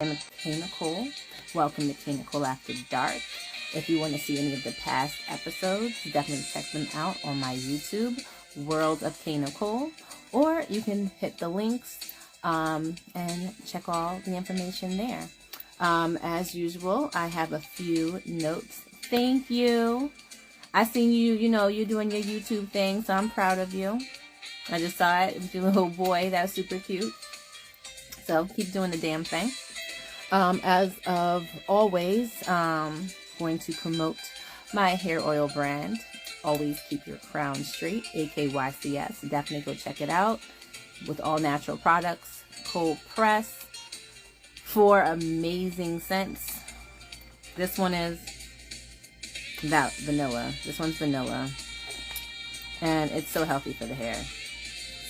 I'm Kaynichole. Welcome to Kaynichole After Dark. If you want to see any of the past episodes, definitely check them out on my YouTube, World of Kaynichole, or you can hit the links and check all the information there. As usual, I have a few notes. Thank you. I seen you, you're doing your YouTube thing, so I'm proud of you. I just saw it with your little boy. That was super cute. So keep doing the damn thing. As of always, going to promote my hair oil brand. Always keep your crown straight, AKYCS. Definitely go check it out. With all natural products, cold press, 4 amazing scents. This one is vanilla. This one's vanilla, and it's so healthy for the hair.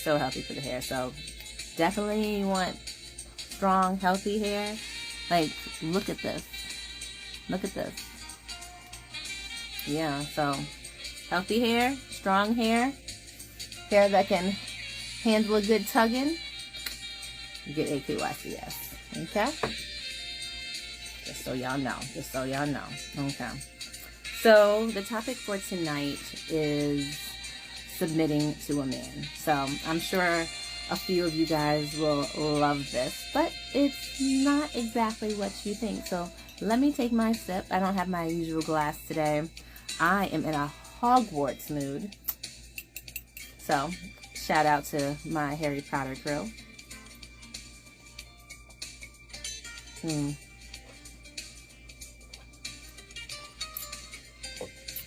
So healthy for the hair. So definitely you want strong, healthy hair. Like, look at this. Look at this. Yeah, so healthy hair, strong hair, hair that can handle a good tugging. You get AKYCS. Okay? Just so y'all know. Just so y'all know. Okay. So the topic for tonight is submitting to a man. So I'm sure a few of you guys will love this, but it's not exactly what you think. So let me take my sip. I don't have my usual glass today. I am in a Hogwarts mood. So shout out to my Harry Potter crew.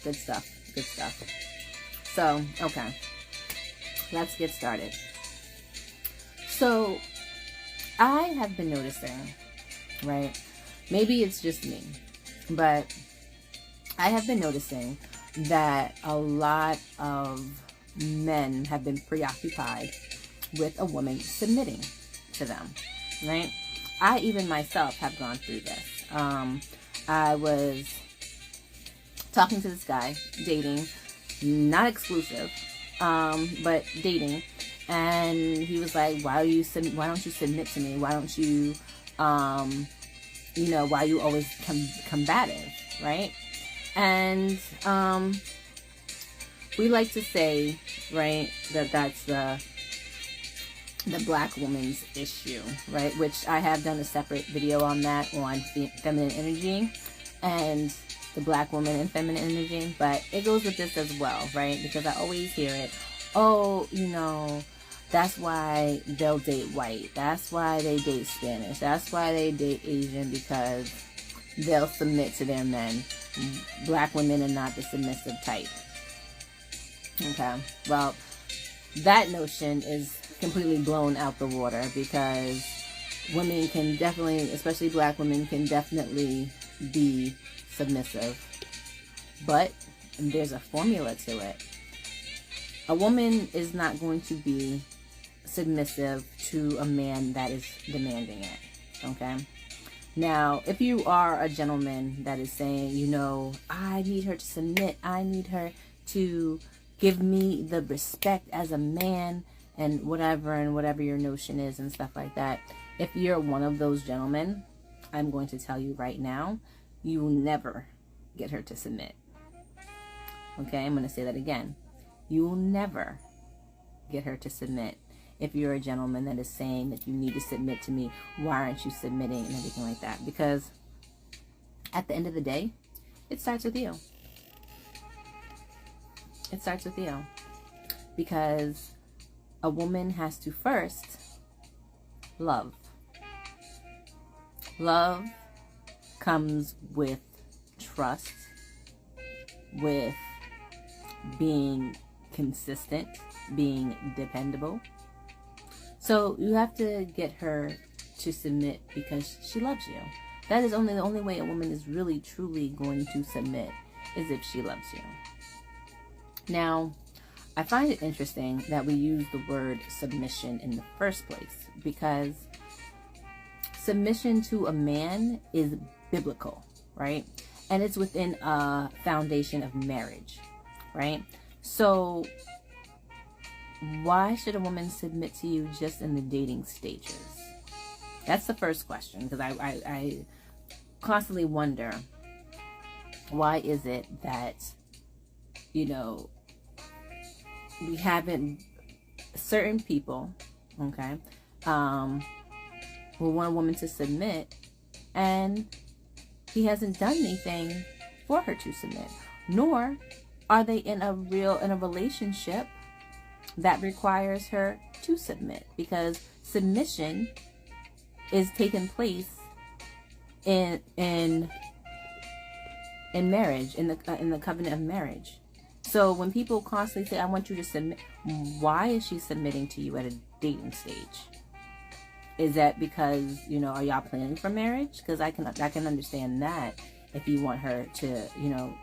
Good stuff. Good stuff. So, okay. Let's get started. So, I have been noticing, right? Maybe it's just me, but I have been noticing that a lot of men have been preoccupied with a woman submitting to them, right? I even myself have gone through this. I was talking to this guy, dating, not exclusive, but dating. And he was like, why don't you submit to me? Why don't you, why are you always combative, right? And we like to say, right, that's the black woman's issue, right? Which I have done a separate video on that, on feminine energy and the black woman and feminine energy. But it goes with this as well, right? Because I always hear it, oh, that's why they'll date white. That's why they date Spanish. That's why they date Asian, because they'll submit to their men. Black women are not the submissive type. Okay. Well, that notion is completely blown out the water, because women can definitely, especially black women, can definitely be submissive. But there's a formula to it. A woman is not going to be submissive to a man that is demanding it. Okay? Now, if you are a gentleman that is saying, I need her to submit, I need her to give me the respect as a man, and whatever your notion is and stuff like that, if you're one of those gentlemen, I'm going to tell you right now, you will never get her to submit. Okay? I'm going to say that again. You will never get her to submit. If you're a gentleman that is saying that you need to submit to me, why aren't you submitting, and everything like that? Because at the end of the day, it starts with you. It starts with you. Because a woman has to first love. Love comes with trust, with being consistent, being dependable. So you have to get her to submit because she loves you. That is the only way a woman is really truly going to submit, is if she loves you. Now, I find it interesting that we use the word submission in the first place, because submission to a man is biblical, right? And it's within a foundation of marriage, right? So why should a woman submit to you just in the dating stages? That's the first question, because I constantly wonder, why is it that, you know, we haven't, certain people, okay, will want a woman to submit, and he hasn't done anything for her to submit, nor are they in a relationship that requires her to submit, because submission is taking place in marriage, in the covenant of marriage. So when people constantly say, I want you to submit, why is she submitting to you at a dating stage? Is that because, you know, are y'all planning for marriage? Because I can understand that, if you want her to, you know,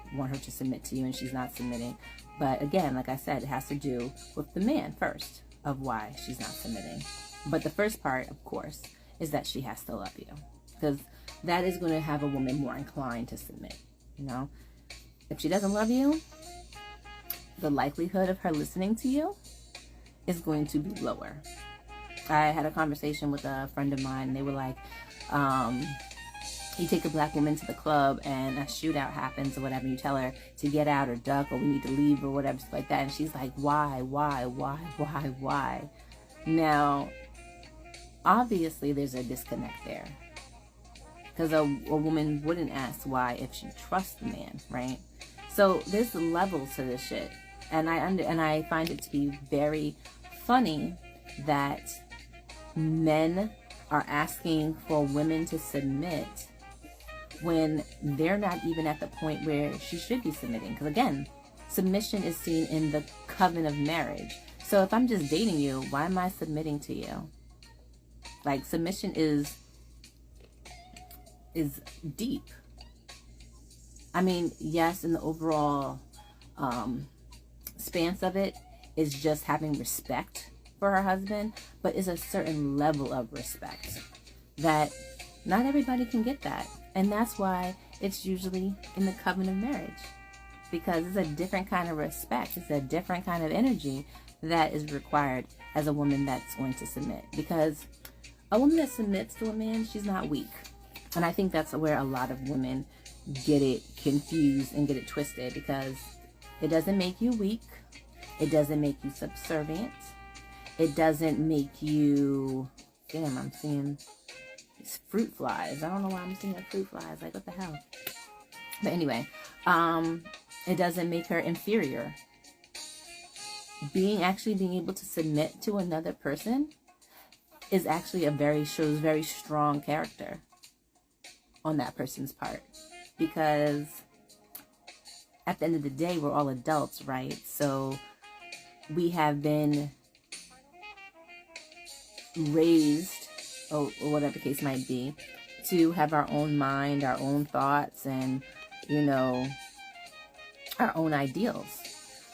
submit to you and she's not submitting. But again, like I said, it has to do with the man first, of why she's not submitting. But the first part, of course, is that she has to love you, because that is going to have a woman more inclined to submit. You know, if she doesn't love you, the likelihood of her listening to you is going to be lower. I had a conversation with a friend of mine, and they were like, you take a black woman to the club and a shootout happens or whatever, you tell her to get out or duck or we need to leave or whatever, stuff like that. And she's like, why? Now, obviously there's a disconnect there, because a woman wouldn't ask why if she trusts the man, right? So there's levels to this shit. And I find it to be very funny that men are asking for women to submit when they're not even at the point where she should be submitting. Because again, submission is seen in the covenant of marriage. So if I'm just dating you, why am I submitting to you? Like, submission is deep. I mean, yes, in the overall stance of it is just having respect for her husband, but it's a certain level of respect that not everybody can get that. And that's why it's usually in the covenant of marriage, because it's a different kind of respect. It's a different kind of energy that is required as a woman that's going to submit. Because a woman that submits to a man, she's not weak. And I think that's where a lot of women get it confused and get it twisted, because it doesn't make you weak. It doesn't make you subservient. It doesn't make you, damn, I'm seeing these fruit flies. I don't know why I'm seeing fruit flies. Like, what the hell? But anyway, it doesn't make her inferior. Being able to submit to another person is actually shows very strong character on that person's part, because at the end of the day, we're all adults, right? So we have been raised, or whatever the case might be, to have our own mind, our own thoughts, and, you know, our own ideals.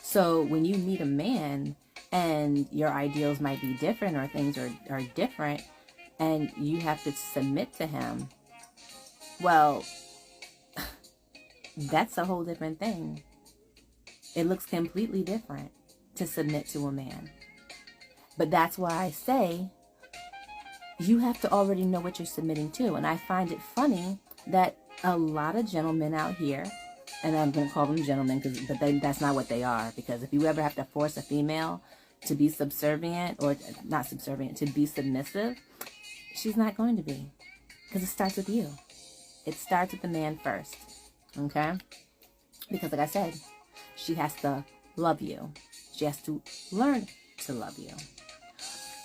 So when you meet a man and your ideals might be different, or things are different, and you have to submit to him, well, that's a whole different thing. It looks completely different to submit to a man. But that's why I say you have to already know what you're submitting to. And I find it funny that a lot of gentlemen out here, and I'm going to call them gentlemen, but that's not what they are. Because if you ever have to force a female to be subservient, or not subservient, to be submissive, she's not going to be. Because it starts with you. It starts with the man first. Okay? Because like I said, she has to love you. She has to learn to love you.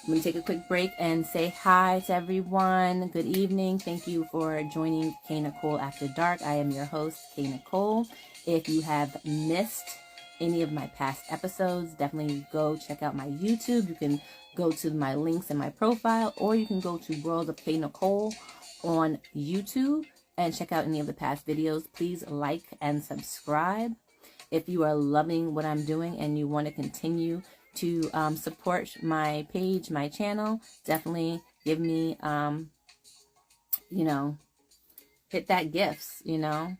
Let me take a quick break and say hi to everyone. Good evening. Thank you for joining Kaynichole After Dark. I am your host, Kaynichole. If you have missed any of my past episodes, definitely go check out my YouTube. You can go to my links in my profile, or you can go to World of Kaynichole on YouTube and check out any of the past videos. Please like and subscribe. If you are loving what I'm doing and you want to continue to support my page, my channel, definitely give me, you know, hit that gifts, you know,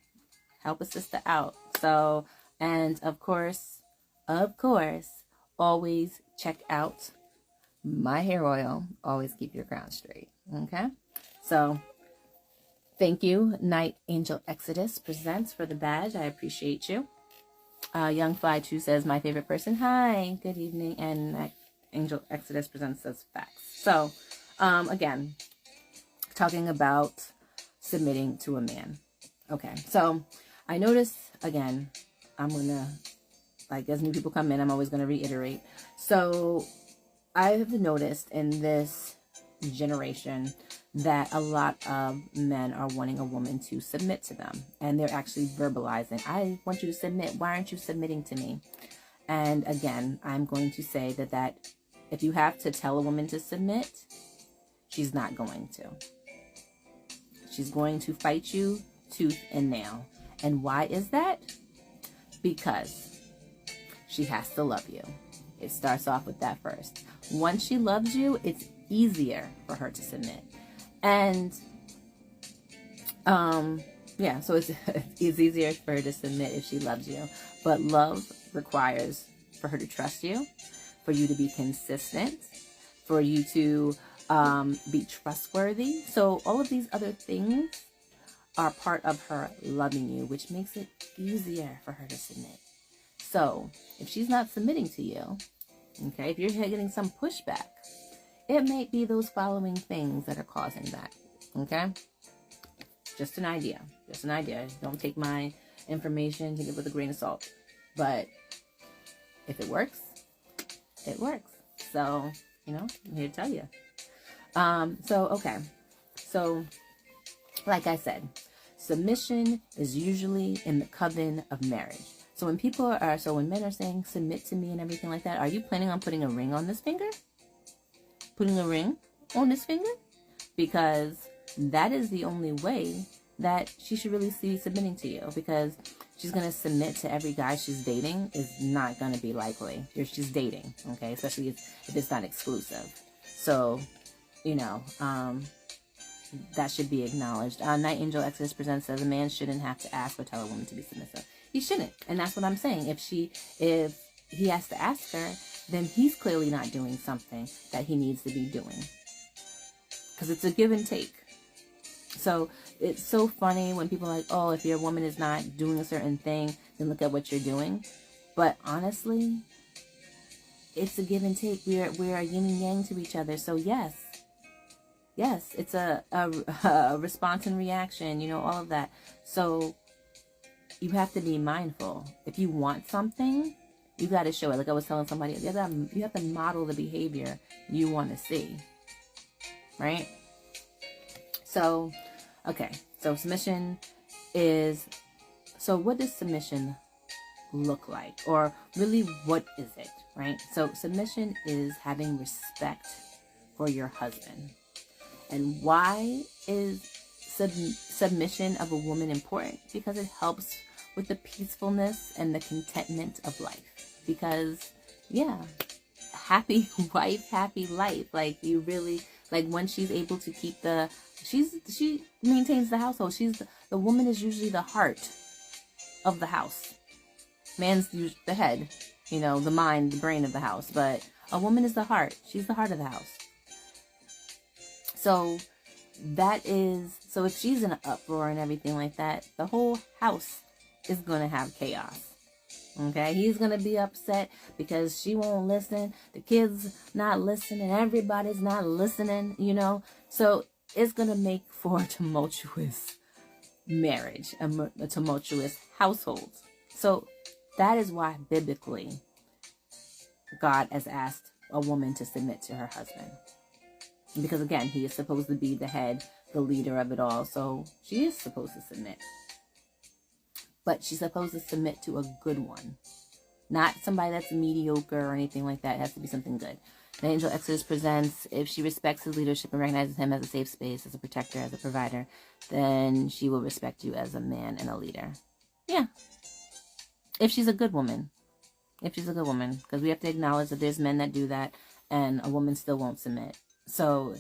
help a sister out. So, and of course, always check out my hair oil. Always keep your crown straight. Okay. So thank you, Night Angel Exodus Presents, for the badge. I appreciate you. Young Fly 2 says, my favorite person. Hi, good evening. And Night Angel Exodus Presents says facts. So, again, talking about submitting to a man. Okay, so I noticed, again, I'm going to, like, as new people come in, I'm always going to reiterate. So I have noticed in this generation that a lot of men are wanting a woman to submit to them, and they're actually verbalizing, I want you to submit, why aren't you submitting to me? And again, I'm going to say that if you have to tell a woman to submit, she's not going to. She's going to fight you tooth and nail. And why is that? Because she has to love you. It starts off with that first. Once she loves you, it's easier for her to submit. And yeah, so it's easier for her to submit if she loves you. But love requires for her to trust you, for you to be consistent, for you to be trustworthy. So all of these other things are part of her loving you, which makes it easier for her to submit. So if she's not submitting to you, okay, if you're getting some pushback, it might be those following things that are causing that, okay? Just an idea. Just an idea. Don't take my information, take it with a grain of salt. But if it works, it works. So, you know, I'm here to tell you. Okay. So, like I said, submission is usually in the coven of marriage. So when men are saying submit to me and everything like that, are you planning on putting a ring on this finger? Putting a ring on this finger? Because that is the only way that she should really see submitting to you, because she's going to submit to every guy she's dating is not going to be likely. She's dating, okay? Especially if it's not exclusive. So, you know, that should be acknowledged. Night Angel Exodus Presents says a man shouldn't have to ask or tell a woman to be submissive. He shouldn't. And that's what I'm saying. If he has to ask her, then he's clearly not doing something that he needs to be doing. Because it's a give and take. So it's so funny when people are like, oh, if your woman is not doing a certain thing, then look at what you're doing. But honestly, it's a give and take. We're a yin and yang to each other. So yes, it's a response and reaction, you know, all of that. So you have to be mindful. If you want something, you got to show it. Like I was telling somebody, you have to model the behavior you want to see, right? So, okay. So submission is, so what does submission look like? Or really, what is it, right? So submission is having respect for your husband. And why is submission of a woman important? Because it helps with the peacefulness and the contentment of life. Because, yeah, happy wife, happy life. Like, you really, like, when she's able to keep she maintains the household. The woman is usually the heart of the house. Man's the head, you know, the mind, the brain of the house. But a woman is the heart. She's the heart of the house. So so if she's in an uproar and everything like that, the whole house is going to have chaos. Okay, he's going to be upset because she won't listen. The kids not listening. Everybody's not listening, you know. So it's going to make for a tumultuous marriage, a tumultuous household. So that is why biblically God has asked a woman to submit to her husband. Because again, he is supposed to be the head, the leader of it all. So she is supposed to submit. But she's supposed to submit to a good one. Not somebody that's mediocre or anything like that. It has to be something good. The Angel Exodus Presents, if she respects his leadership and recognizes him as a safe space, as a protector, as a provider, then she will respect you as a man and a leader. Yeah. If she's a good woman. If she's a good woman. Because we have to acknowledge that there's men that do that and a woman still won't submit. So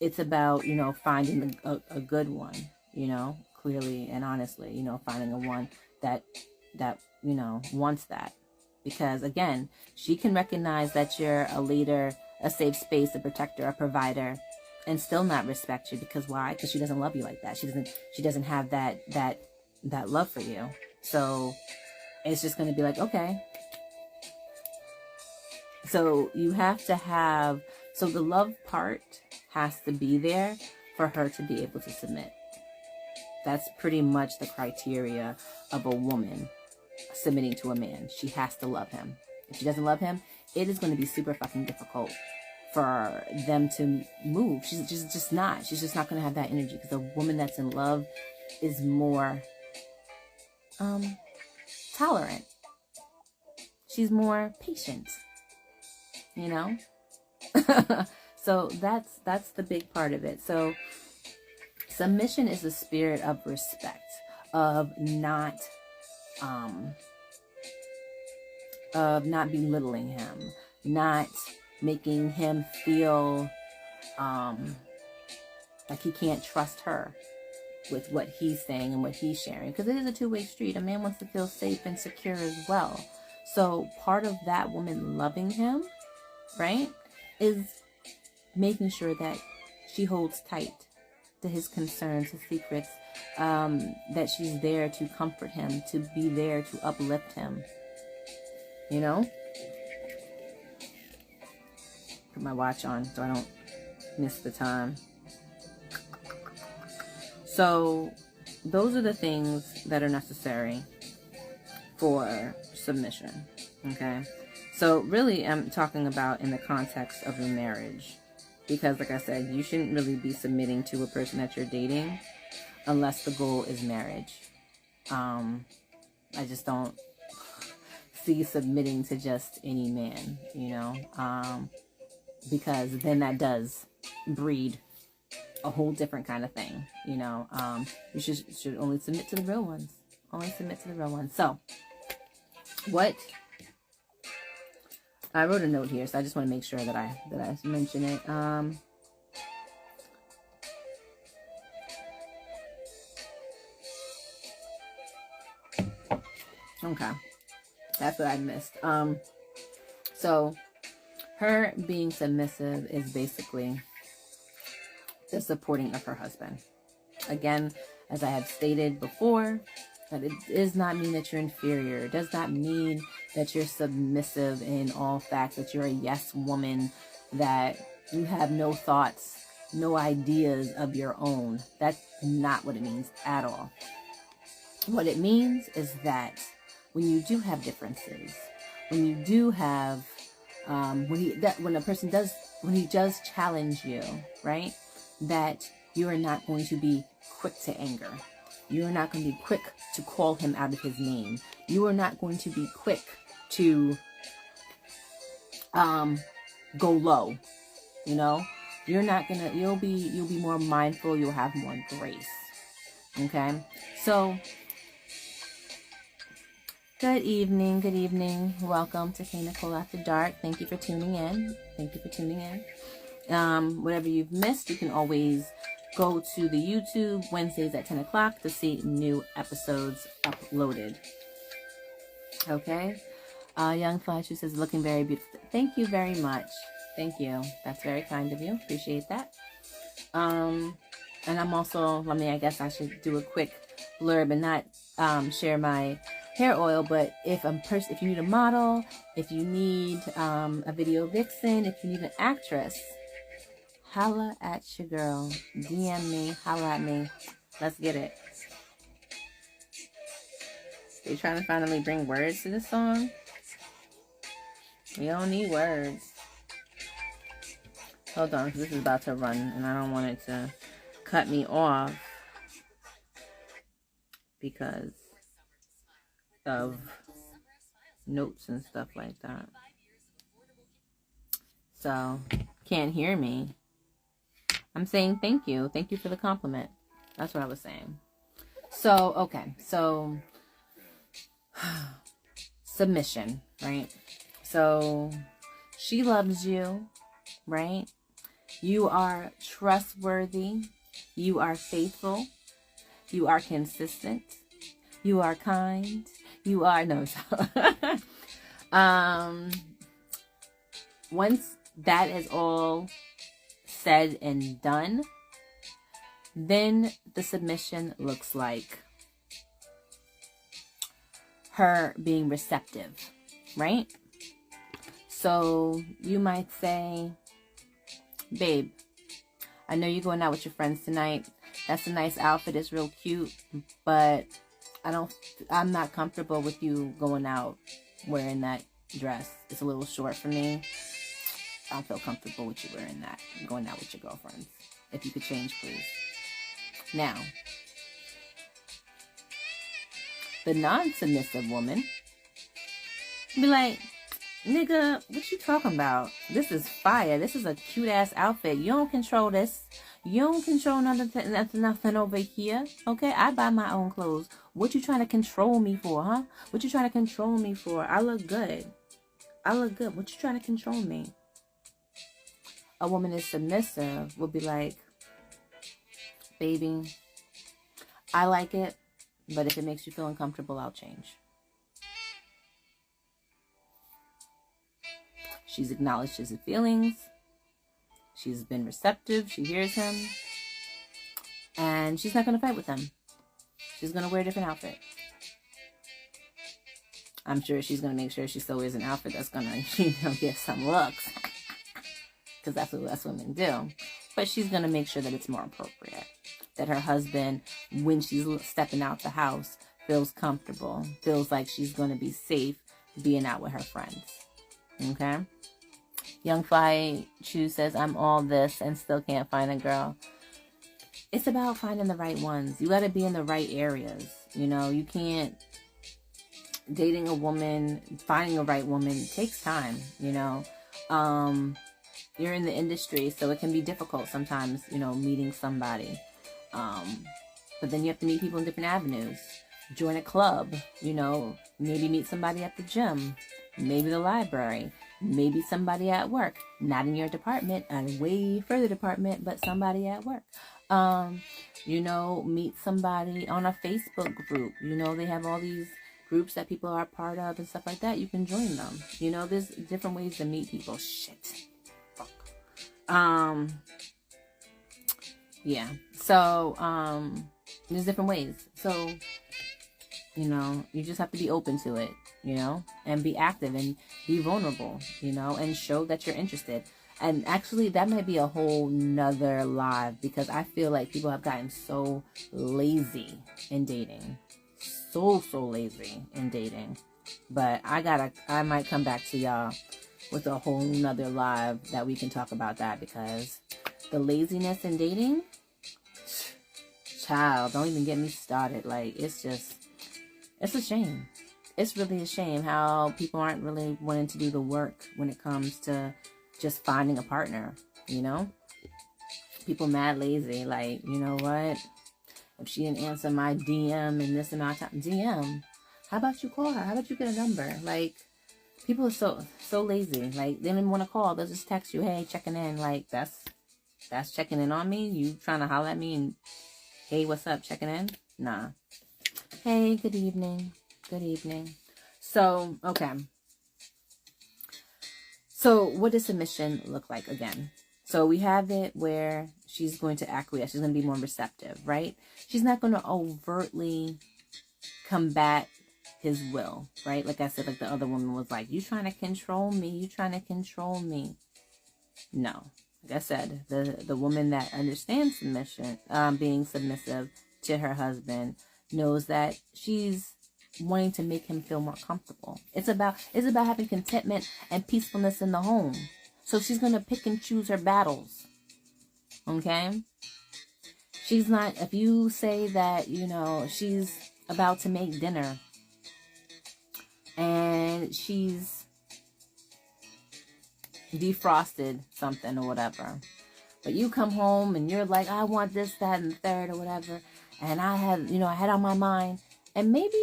it's about, you know, finding a good one, you know, clearly and honestly, you know, finding a one that, you know, wants that. Because again, she can recognize that you're a leader, a safe space, a protector, a provider. and still not respect you. Because why? Because she doesn't love you like that. She doesn't have that love for you. So it's just going to be like, okay. So you have to have, so the love part has to be there for her to be able to submit. That's pretty much the criteria of a woman submitting to a man. She has to love him. If she doesn't love him, it is going to be super fucking difficult for them to move. She's just not. She's just not going to have that energy, because a woman that's in love is more tolerant. She's more patient, you know? So that's the big part of it. So submission is the spirit of respect, of not belittling him, not making him feel like he can't trust her with what he's saying and what he's sharing. Because it is a two-way street. A man wants to feel safe and secure as well. So part of that woman loving him, right, is making sure that she holds tight to his concerns, his secrets, that she's there to comfort him, to be there to uplift him, you know? Put my watch on so I don't miss the time. So those are the things that are necessary for submission, okay? So really I'm talking about in the context of a marriage, because like I said, you shouldn't really be submitting to a person that you're dating unless the goal is marriage. I just don't see submitting to just any man, you know, because then that does breed a whole different kind of thing, you know. You should only submit to the real ones. Only submit to the real ones. So, what I wrote a note here, so I just want to make sure that I mention it. Okay, that's what I missed. So her being submissive is basically the supporting of her husband. Again, as I have stated before, that it does not mean that you're inferior. It does not mean that you're submissive in all facts, that you're a yes woman, that you have no thoughts, no ideas of your own. That's not what it means at all. What it means is that when you do have differences, when you do have, when a person does, when he does challenge you, right, that you are not going to be quick to anger. You are not going to be quick to call him out of his name. You are not going to be quick to go low. You know, you're not gonna. You'll be more mindful. You'll have more grace. Okay, so good evening. Good evening. Welcome to Kaynichole After Dark. Thank you for tuning in. Thank you for tuning in. Whatever you've missed, you can always go to the YouTube Wednesdays at 10 o'clock to see new episodes uploaded. Okay. Young Flash, who says, looking very beautiful. Thank you very much. Thank you. That's very kind of you. Appreciate that. And I'm also, I guess I should do a quick blurb and not share my hair oil, but if you need a model, if you need a video vixen, if you need an actress, holla at your girl. DM me, holla at me. Let's get it. They trying to finally bring words to this song? We don't need words. Hold on, because this is about to run, and I don't want it to cut me off because of notes and stuff like that. So, can't hear me. I'm saying thank you. Thank you for the compliment. That's what I was saying. So, okay. So, submission, right? So, she loves you, right? You are trustworthy. You are faithful. You are consistent. You are kind. You are, no. Once that is all said and done, then the submission looks like her being receptive, right? So you might say, babe, I know you're going out with your friends tonight. That's a nice outfit. It's real cute, but I'm not comfortable with you going out wearing that dress. It's a little short for me. I don't feel comfortable with you wearing that, going out with your girlfriends. If you could change, please. Now, the non-submissive woman be like, nigga, what you talking about? This is fire. This is a cute-ass outfit. You don't control this. You don't control nothing over here. Okay? I buy my own clothes. What you trying to control me for, huh? What you trying to control me for? I look good. I look good. What you trying to control me? A woman is submissive will be like, baby, I like it, but if it makes you feel uncomfortable, I'll change. She's acknowledged his feelings. She's been receptive. She hears him. And she's not going to fight with him. She's going to wear a different outfit. I'm sure she's going to make sure she still wears an outfit that's going to, get some looks. Because that's what us women do. But she's going to make sure that it's more appropriate. That her husband, when she's stepping out the house, feels comfortable. Feels like she's going to be safe being out with her friends. Okay? Young Fly Chu says, I'm all this and still can't find a girl. It's about finding the right ones. You got to be in the right areas. You can't... Dating a woman, finding a right woman takes time, You're in the industry, so it can be difficult sometimes, meeting somebody. But then you have to meet people in different avenues. Join a club, maybe meet somebody at the gym, maybe the library, maybe somebody at work, not in your department, a way further department, but somebody at work. Meet somebody on a Facebook group. They have all these groups that people are part of and stuff like that. You can join them. There's different ways to meet people. Shit. Fuck. Yeah. So, there's different ways. So, you just have to be open to it, and be active and be vulnerable, and show that you're interested. And actually, that might be a whole nother live, because I feel like people have gotten so lazy in dating. So lazy in dating. But I might come back to y'all with a whole nother live that we can talk about that, because the laziness in dating, child, don't even get me started. Like, it's a shame. It's really a shame how people aren't really wanting to do the work when it comes to just finding a partner, People mad lazy. Like, you know what? If she didn't answer my DM in this amount of time, DM, how about you call her? How about you get a number? Like, people are so lazy. Like, they don't even want to call. They'll just text you, hey, checking in. Like, that's checking in on me? You trying to holler at me and, hey, what's up, checking in? Nah. Hey, good evening. Good evening. So, okay. So, what does submission look like again? So, we have it where she's going to acquiesce. She's going to be more receptive, right? She's not going to overtly combat his will, right? Like I said, like the other woman was like, you trying to control me? You trying to control me? No. Like I said, the woman that understands submission, being submissive to her husband, knows that she's wanting to make him feel more comfortable. It's about having contentment and peacefulness in the home. So she's going to pick and choose her battles. Okay? She's not, if you say that, she's about to make dinner and she's defrosted something or whatever, but you come home and you're like, I want this, that, and the third or whatever, and I had on my mind, and maybe,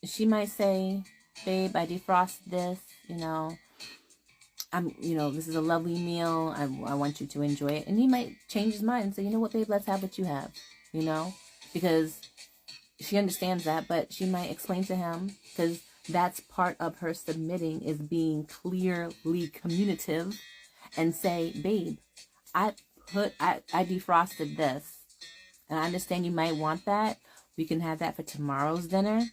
she might say, babe, I defrosted this, this is a lovely meal. I want you to enjoy it. And he might change his mind and say, you know what, babe, let's have what you have, because she understands that, but she might explain to him, because that's part of her submitting, is being clearly communicative and say, babe, I defrosted this, and I understand you might want that. We can have that for tomorrow's dinner.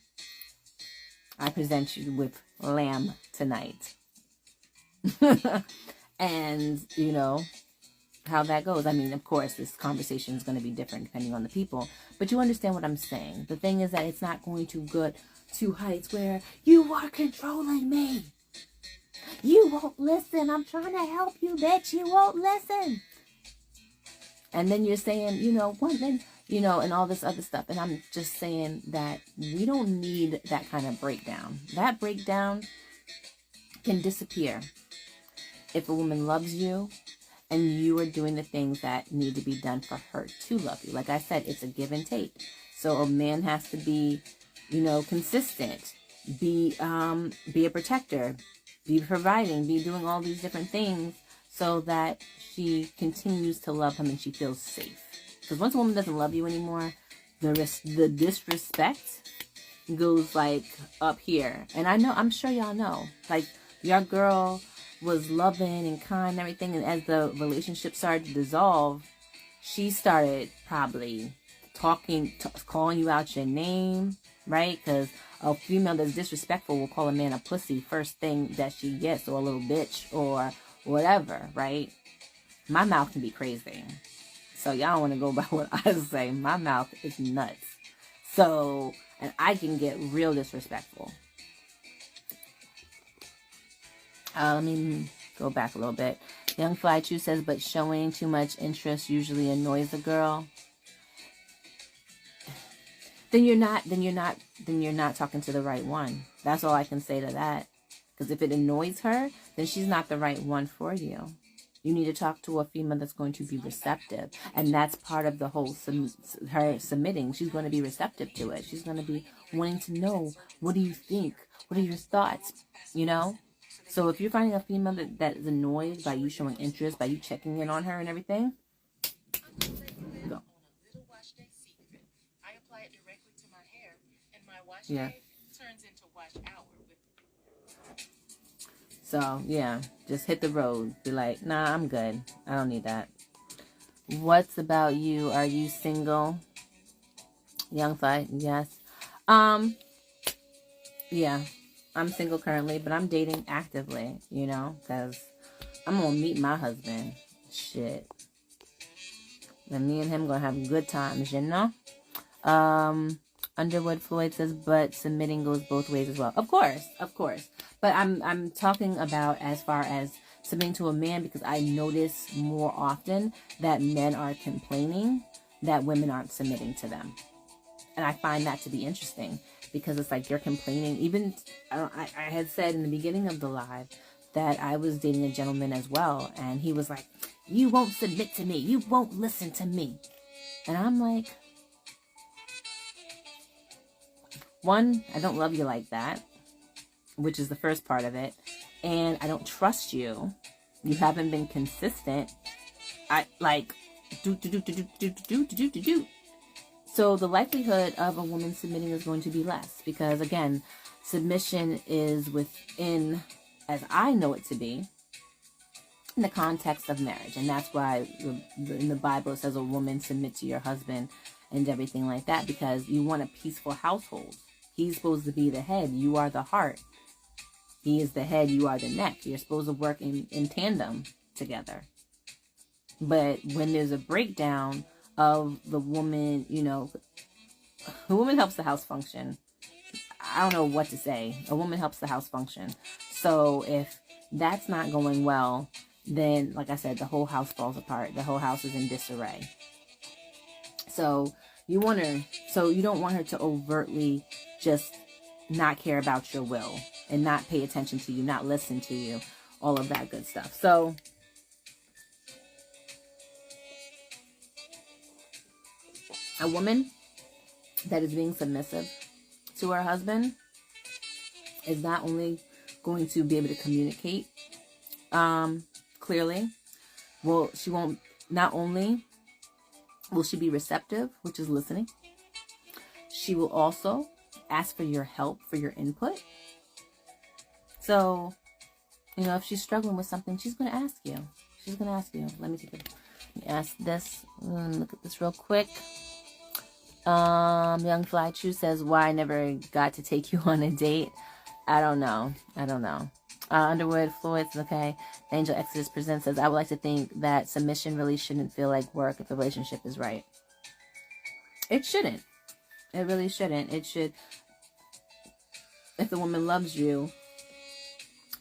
I present you with lamb tonight. And, you know, how that goes. I mean, of course, this conversation is going to be different depending on the people, but you understand what I'm saying. The thing is that it's not going to go to heights where you are controlling me. You won't listen. I'm trying to help you, bitch. You won't listen. And then you're saying, you know, what then, you know, and all this other stuff. And I'm just saying that we don't need that kind of breakdown. That breakdown can disappear if a woman loves you and you are doing the things that need to be done for her to love you. Like I said, it's a give and take. So a man has to be, you know, consistent, be a protector, be providing, be doing all these different things so that she continues to love him and she feels safe. Because once a woman doesn't love you anymore, the disrespect goes like up here. And I'm sure y'all know, like your girl was loving and kind and everything, and as the relationship started to dissolve, she started probably calling you out your name, right? Because a female that's disrespectful will call a man a pussy first thing that she gets, or a little bitch, or whatever, right? My mouth can be crazy, so y'all don't want to go by what I say. My mouth is nuts. So, and I can get real disrespectful. Let me go back a little bit. Young Fly Chu says, but showing too much interest usually annoys a girl. Then you're not talking to the right one. That's all I can say to that. Because if it annoys her, then she's not the right one for you. You need to talk to a female that's going to be receptive. And that's part of the whole her submitting. She's going to be receptive to it. She's going to be wanting to know, what do you think? What are your thoughts? You know? So if you're finding a female that is annoyed by you showing interest, by you checking in on her and everything, go. I apply it directly to my hair, and my wash day turns into wash hour. So, yeah, just hit the road. Be like, nah, I'm good. I don't need that. What's about you? Are you single? Young Fly, yes. Yeah. I'm single currently, but I'm dating actively, you know, because I'm going to meet my husband. Shit. And me and him going to have good times, you know? Underwood Floyd says, but submitting goes both ways as well. Of course. But I'm talking about as far as submitting to a man, because I notice more often that men are complaining that women aren't submitting to them. And I find that to be interesting. Because it's like you're complaining. Even I had said in the beginning of the live that I was dating a gentleman as well. And he was like, you won't submit to me. You won't listen to me. And I'm like, one, I don't love you like that, which is the first part of it. And I don't trust you. You haven't been consistent. I like, do. So the likelihood of a woman submitting is going to be less, because again, submission is within, as I know it to be, in the context of marriage. And that's why in the Bible it says a woman submit to your husband and everything like that, because you want a peaceful household. He's supposed to be the head. You are the heart. He is the head. You are the neck. You're supposed to work in tandem together. But when there's a breakdown of the woman, you know, the woman helps the house function. I don't know what to say. A woman helps the house function. So if that's not going well, then, like I said, the whole house falls apart. The whole house is in disarray. So you don't want her to overtly just not care about your will and not pay attention to you, not listen to you, all of that good stuff. So a woman that is being submissive to her husband is not only going to be able to communicate clearly, not only will she be receptive, which is listening, she will also ask for your help, for your input, So, you know, if she's struggling with something, she's going to ask you. She's going to ask you. Let me ask this. Look at this real quick. Young Fly Chew says, why I never got to take you on a date. I don't know. Underwood Floyd says, okay. Angel Exodus Presents says, I would like to think that submission really shouldn't feel like work if the relationship is right. It shouldn't. It really shouldn't. It should. If the woman loves you,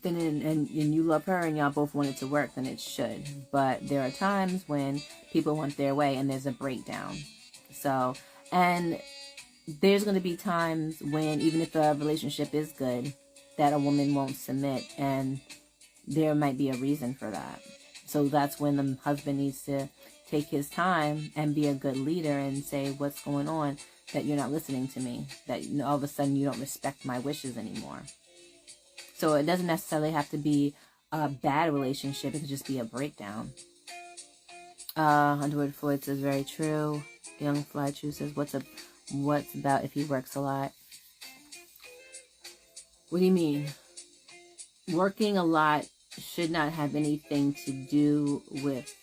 then and you love her and y'all both want it to work, then it should. But there are times when people want their way and there's a breakdown. So, and there's going to be times when, even if the relationship is good, that a woman won't submit, and there might be a reason for that. So that's when the husband needs to take his time and be a good leader and say, what's going on, that you're not listening to me, that all of a sudden you don't respect my wishes anymore. So it doesn't necessarily have to be a bad relationship. It could just be a breakdown. Underwood Floyd says, very true. Young Fly Chew says, what's about if he works a lot? What do you mean? Working a lot should not have anything to do with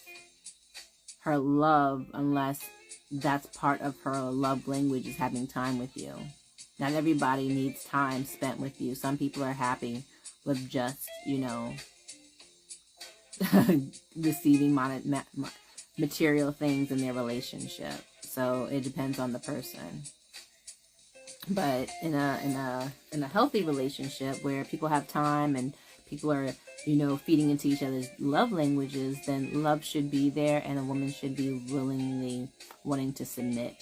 her love, unless that's part of her love language, is having time with you. Not everybody needs time spent with you. Some people are happy with just, you know, receiving material things in their relationship. So it depends on the person. But in a healthy relationship where people have time and people are, you know, feeding into each other's love languages, then love should be there, and a woman should be willingly wanting to submit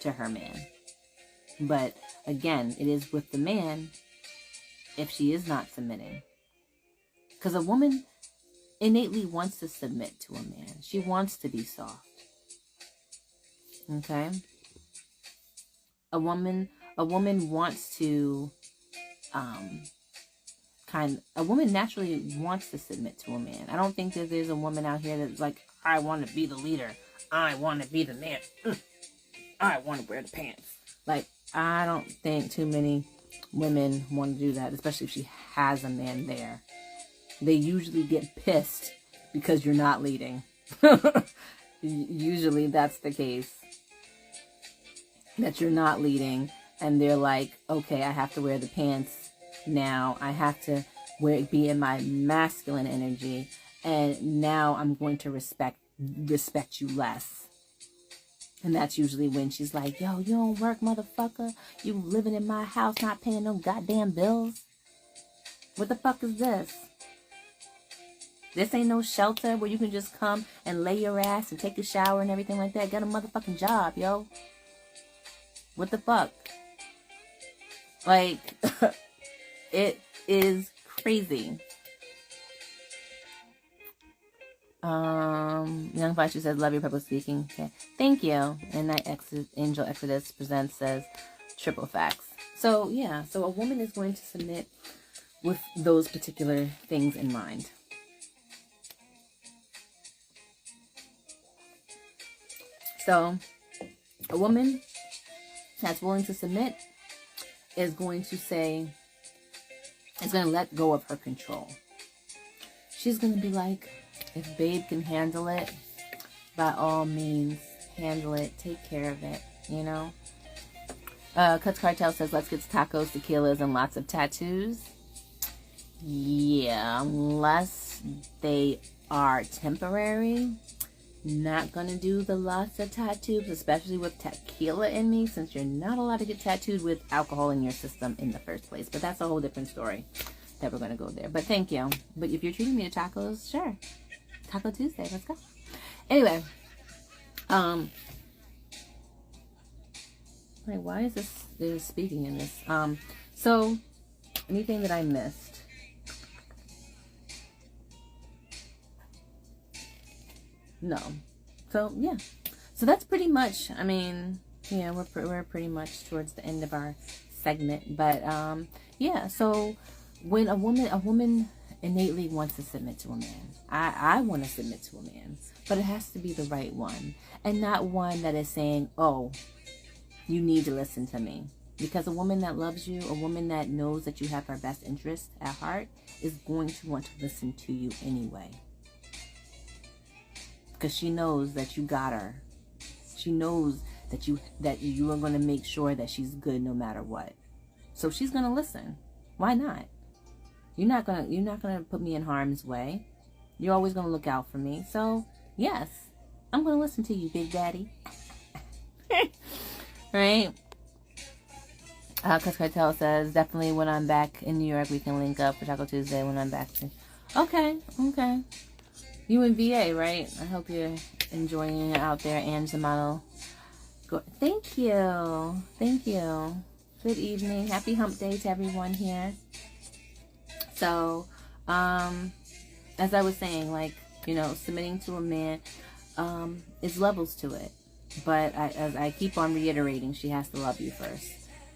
to her man. But again, it is with the man if she is not submitting. Because a woman innately wants to submit to a man. She wants to be soft. Okay? A woman wants to a woman naturally wants to submit to a man. I don't think that there's a woman out here that's like, I want to be the leader. I want to be the man. I want to wear the pants. Like, I don't think too many women want to do that, especially if she has a man there. They usually get pissed because you're not leading. Usually that's the case. That you're not leading, and they're like, okay, I have to wear the pants now. I have to be in my masculine energy, and now I'm going to respect you less. And that's usually when she's like, yo, you don't work, motherfucker. You living in my house, not paying no goddamn bills. What the fuck is this? This ain't no shelter where you can just come and lay your ass and take a shower and everything like that. Get a motherfucking job, yo. What the fuck? Like, it is crazy. Young Flashy says, love your public speaking. Okay, thank you. And Angel Exodus Presents says, triple facts. So yeah, so a woman is going to submit with those particular things in mind. So a woman that's willing to submit is going to say, is going to let go of her control. She's going to be like, if babe can handle it, by all means, handle it. Take care of it, you know? Cuts Cartel says, let's get tacos, tequilas, and lots of tattoos. Yeah, unless they are temporary. Not gonna do the lots of tattoos, especially with tequila in me, since you're not allowed to get tattooed with alcohol in your system in the first place. But that's a whole different story that we're gonna go there. But thank you. But if you're treating me to tacos, sure. Taco Tuesday, let's go. Anyway, wait, why is this speaking in this? So anything that I missed? No. So yeah. So that's pretty much, I mean, yeah, we're pretty much towards the end of our segment. But yeah, so when a woman innately wants to submit to a man. I want to submit to a man, but it has to be the right one, and not one that is saying, oh, you need to listen to me. Because a woman that loves you, a woman that knows that you have her best interest at heart, is going to want to listen to you anyway. Because she knows that you got her. She knows that you are going to make sure that she's good no matter what. So she's going to listen. Why not? You're not gonna put me in harm's way. You're always going to look out for me. So, yes, I'm going to listen to you, Big Daddy. Right? Cause Cartel says, definitely when I'm back in New York, we can link up for Taco Tuesday when I'm back. Okay. You in VA, right? I hope you're enjoying it out there, Ange the model. Thank you. Good evening. Happy hump day to everyone here. So, as I was saying, like, submitting to a man, is levels to it. But as I keep on reiterating, she has to love you first.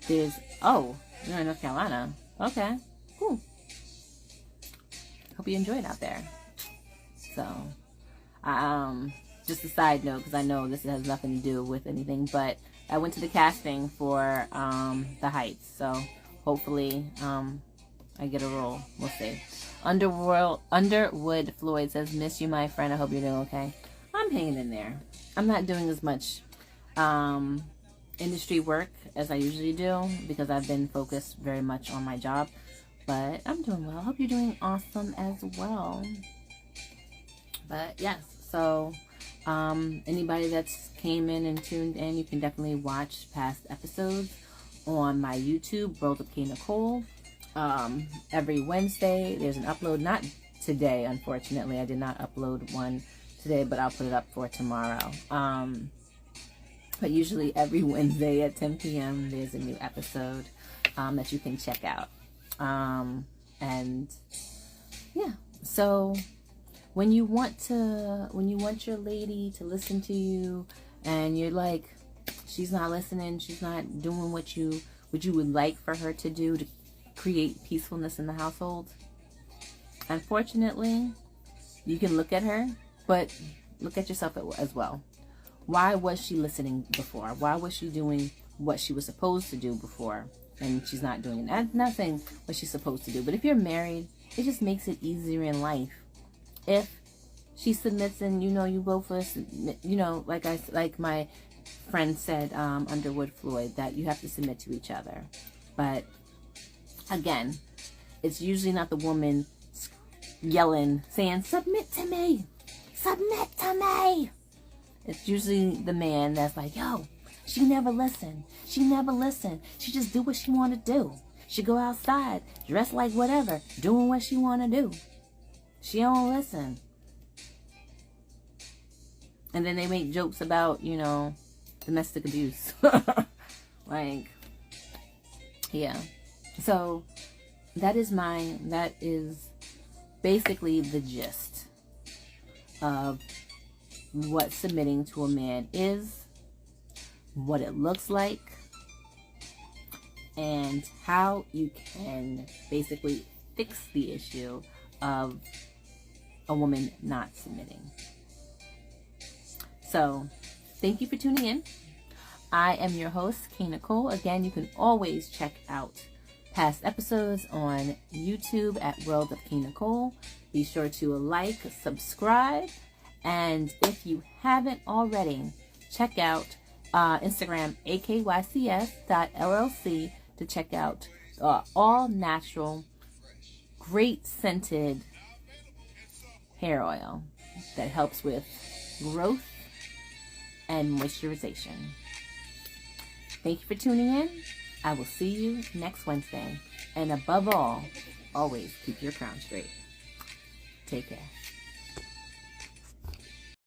You're in North Carolina. Okay, cool. Hope you enjoy it out there. So, just a side note, because I know this has nothing to do with anything, but I went to the casting for The Heights. So, hopefully, I get a role. We'll see. Underwood Floyd says, miss you, my friend. I hope you're doing okay. I'm hanging in there. I'm not doing as much industry work as I usually do because I've been focused very much on my job. But I'm doing well. I hope you're doing awesome as well. But yes, so anybody that's came in and tuned in, you can definitely watch past episodes on my YouTube, World of Kaynichole. Every Wednesday there's an upload. Not today, unfortunately. I did not upload one today, but I'll put it up for tomorrow. But usually every Wednesday at 10 p.m. there's a new episode that you can check out. And yeah, so when you want your lady to listen to you and you're like, she's not listening, she's not doing what you would like for her to do to create peacefulness in the household, unfortunately, you can look at her, but look at yourself as well. Why was she listening before? Why was she doing what she was supposed to do before and she's not doing it? I'm not saying what she's supposed to do, but if you're married, it just makes it easier in life. If she submits and you both like my friend said, Underwood Floyd, that you have to submit to each other. But again, it's usually not the woman yelling, saying, submit to me, submit to me. It's usually the man that's like, yo, she never listened. She just do what she want to do. She go outside, dress like whatever, doing what she want to do. She don't listen. And then they make jokes about, domestic abuse. Like, yeah. So that is basically the gist of what submitting to a man is, what it looks like, and how you can basically fix the issue of a woman not submitting. So, thank you for tuning in. I am your host, Kaynichole. Again, you can always check out past episodes on YouTube at World of Kaynichole. Be sure to like, subscribe, and if you haven't already, check out Instagram, akycs.llc, to check out all natural, great scented hair oil that helps with growth and moisturization. Thank you for tuning in. I will see you next Wednesday. And above all, always keep your crown straight. Take care.